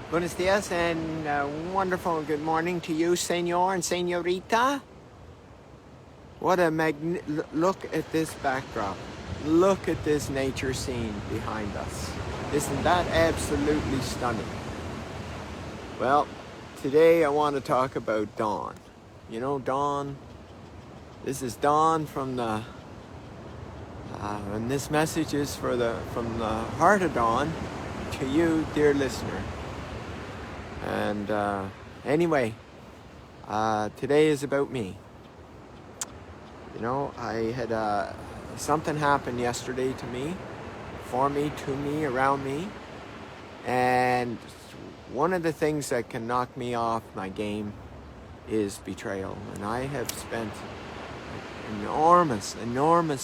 Buenos dias and wonderful good morning to you, senor and senorita. What a look at this backdrop. Look at this nature scene behind us. Isn't that absolutely stunning? Well, today I want to talk about Dawn. You know, Dawn, this is Dawn from the, and this message is from the heart of Dawn to you, dear listener. And anyway, today is about me. You know, I had something happen yesterday to me, for me, to me, around me. And one of the things that can knock me off my game is betrayal. And I have spent enormous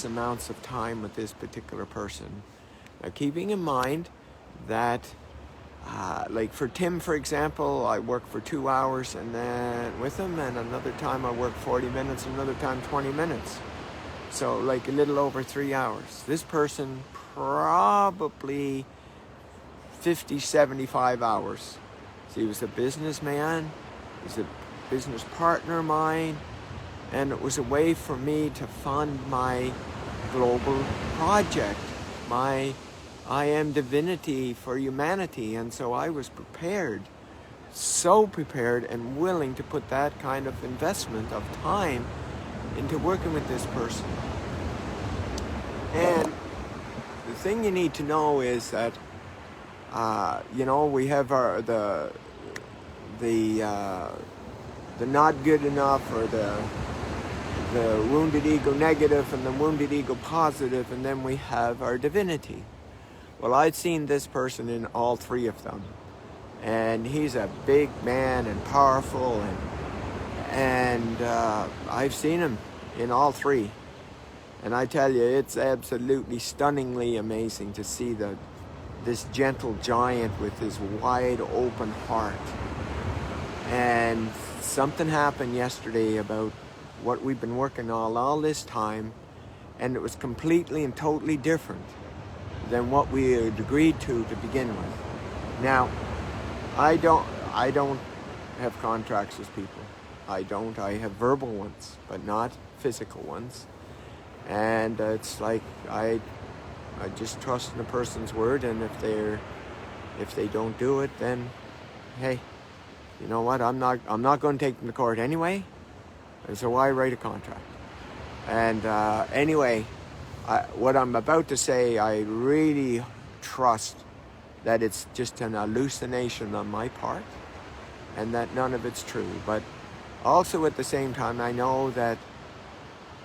amounts of time with this particular person. Now, keeping in mind that like for Tim, for example, I work for 2 hours and then with him, and another time I work 40 minutes, another time 20 minutes. So like a little over 3 hours. This person probably 50, 75 hours. So he was a businessman, he's a business partner of mine, and it was a way for me to fund my global project, my I am divinity for humanity. And so I was prepared, so prepared and willing to put that kind of investment of time into working with this person. And the thing you need to know is that, you know, we have the not good enough, or the wounded ego negative and the wounded ego positive, and then we have our divinity. Well, I'd seen this person in all three of them, and he's a big man and powerful, and I've seen him in all three, and I tell you, it's absolutely stunningly amazing to see this gentle giant with his wide open heart. And something happened yesterday about what we've been working on all this time, and it was completely and totally different than what we had agreed to begin with. Now, I don't have contracts with people. I have verbal ones, but not physical ones. And it's like I just trust in a person's word, and if they don't do it, then hey, you know what? I'm not going to take them to court anyway. And so why write a contract? And anyway, what I'm about to say, I really trust that it's just an hallucination on my part, and that none of it's true. But also at the same time, I know that,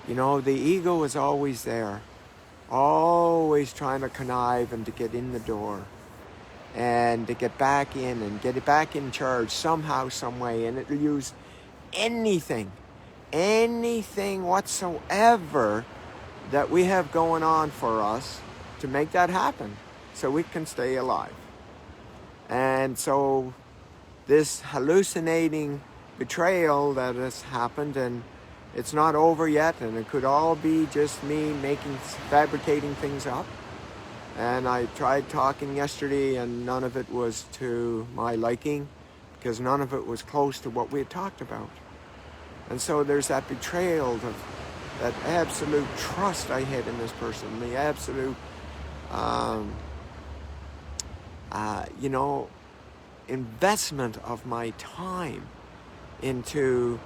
you know, the ego is always there, always trying to connive and to get in the door and to get back in and get it back in charge somehow, some way. And it'll use anything whatsoever that we have going on for us to make that happen so we can stay alive. And so this hallucinating betrayal that has happened, and it's not over yet, and it could all be just me fabricating things up. And I tried talking yesterday, and none of it was to my liking, because none of it was close to what we had talked about. And so there's that betrayal of that absolute trust I had in this person, the absolute, you know, investment of my time into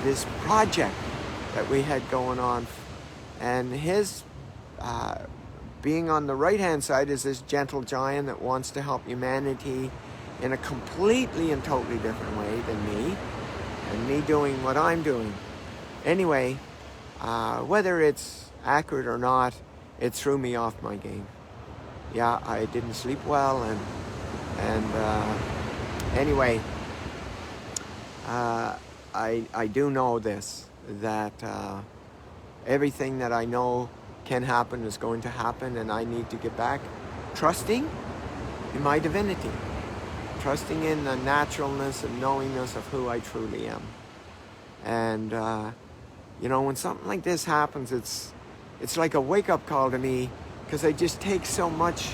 this project that we had going on. And his being on the right-hand side is this gentle giant that wants to help humanity in a completely and totally different way than me, and me doing what I'm doing. Anyway, whether it's accurate or not, it threw me off my game. Yeah, I didn't sleep well, and anyway, I do know this, that everything that I know can happen is going to happen, and I need to get back trusting in my divinity, trusting in the naturalness and knowingness of who I truly am. And you know, when something like this happens, it's like a wake-up call to me, because I just take so much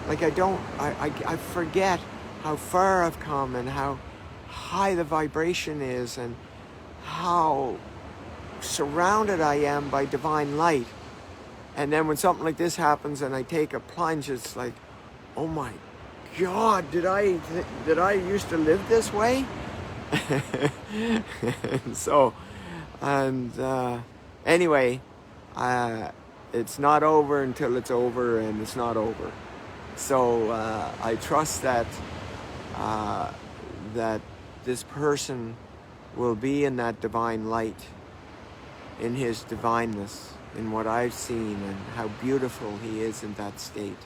like I forget how far I've come and how high the vibration is and how surrounded I am by divine light. And then when something like this happens and I take a plunge, it's like, oh my God, did I used to live this way? Anyway, it's not over until it's over, and it's not over. So I trust that that this person will be in that divine light, in his divineness, in what I've seen and how beautiful he is in that state,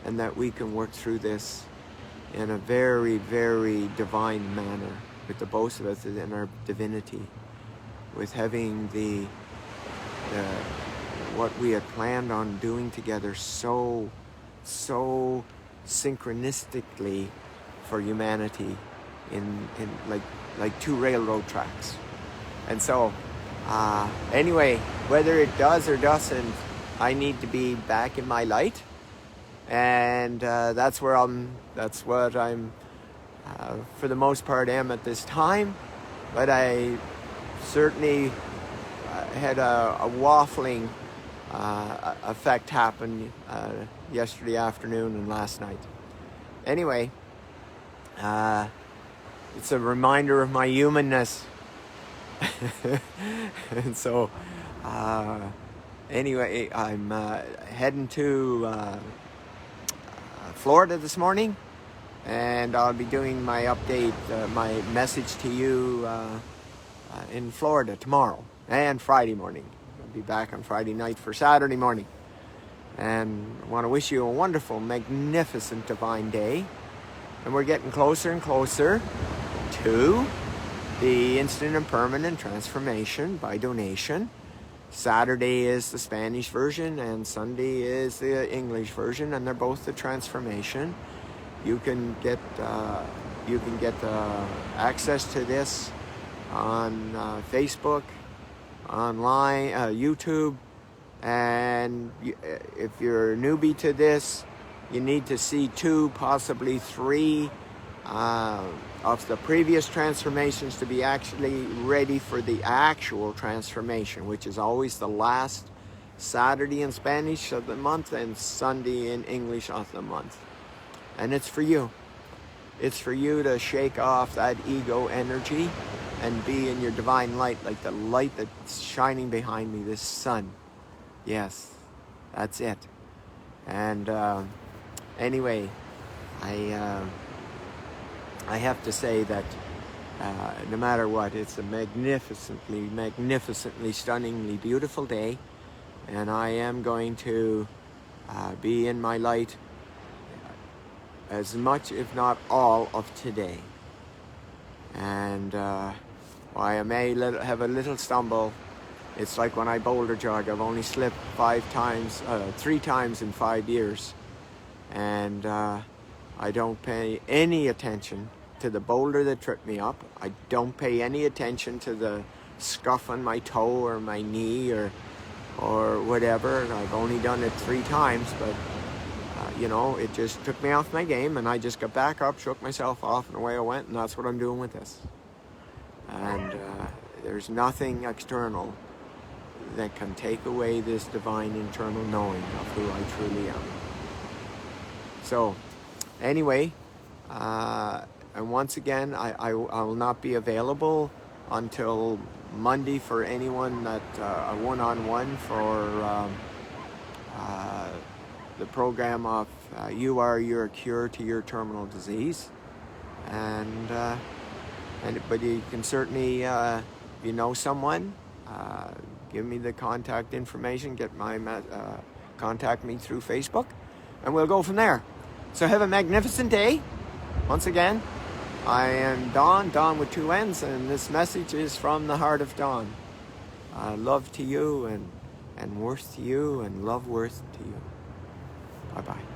and that we can work through this in a very, very divine manner, with the both of us in our divinity, with having the what we had planned on doing together so synchronistically for humanity in like two railroad tracks. And so anyway, whether it does or doesn't, I need to be back in my light, and that's what I'm for the most part am at this time. But I certainly had a waffling effect happen yesterday afternoon and last night. Anyway, it's a reminder of my humanness. And so anyway, I'm heading to Florida this morning, and I'll be doing my update, my message to you in Florida tomorrow and Friday morning. I'll be back on Friday night for Saturday morning. And I want to wish you a wonderful, magnificent, divine day. And we're getting closer and closer to the instant and permanent transformation by donation. Saturday is the Spanish version and Sunday is the English version, and they're both the transformation. You can get access to this on Facebook, online, YouTube, and if you're a newbie to this, you need to see 2, possibly 3 of the previous transformations to be actually ready for the actual transformation, which is always the last Saturday in Spanish of the month and Sunday in English of the month. And it's for you. It's for you to shake off that ego energy and be in your divine light, like the light that's shining behind me, this sun. Yes, that's it. And anyway, I have to say that no matter what, it's a magnificently, stunningly beautiful day, and I am going to be in my light as much, if not all, of today. And while I may have a little stumble, it's like when I boulder jog. I've only slipped 3 times in 5 years, and I don't pay any attention to the boulder that tripped me up. I don't pay any attention to the scuff on my toe or my knee or whatever. I've only done it 3 times, but it just took me off my game, and I just got back up, shook myself off, and away I went. And that's what I'm doing with this. And there's nothing external that can take away this divine internal knowing of who I truly am. So anyway, and once again, I will not be available until Monday for anyone that a one-on-one for the program of You Are Your Cure to Your Terminal Disease. But you can certainly, if you know someone, give me the contact information, contact me through Facebook, and we'll go from there. So have a magnificent day. Once again, I am Don with 2 N's, and this message is from the heart of Don. Love to you, and worth to you, and love worth to you. Bye-bye.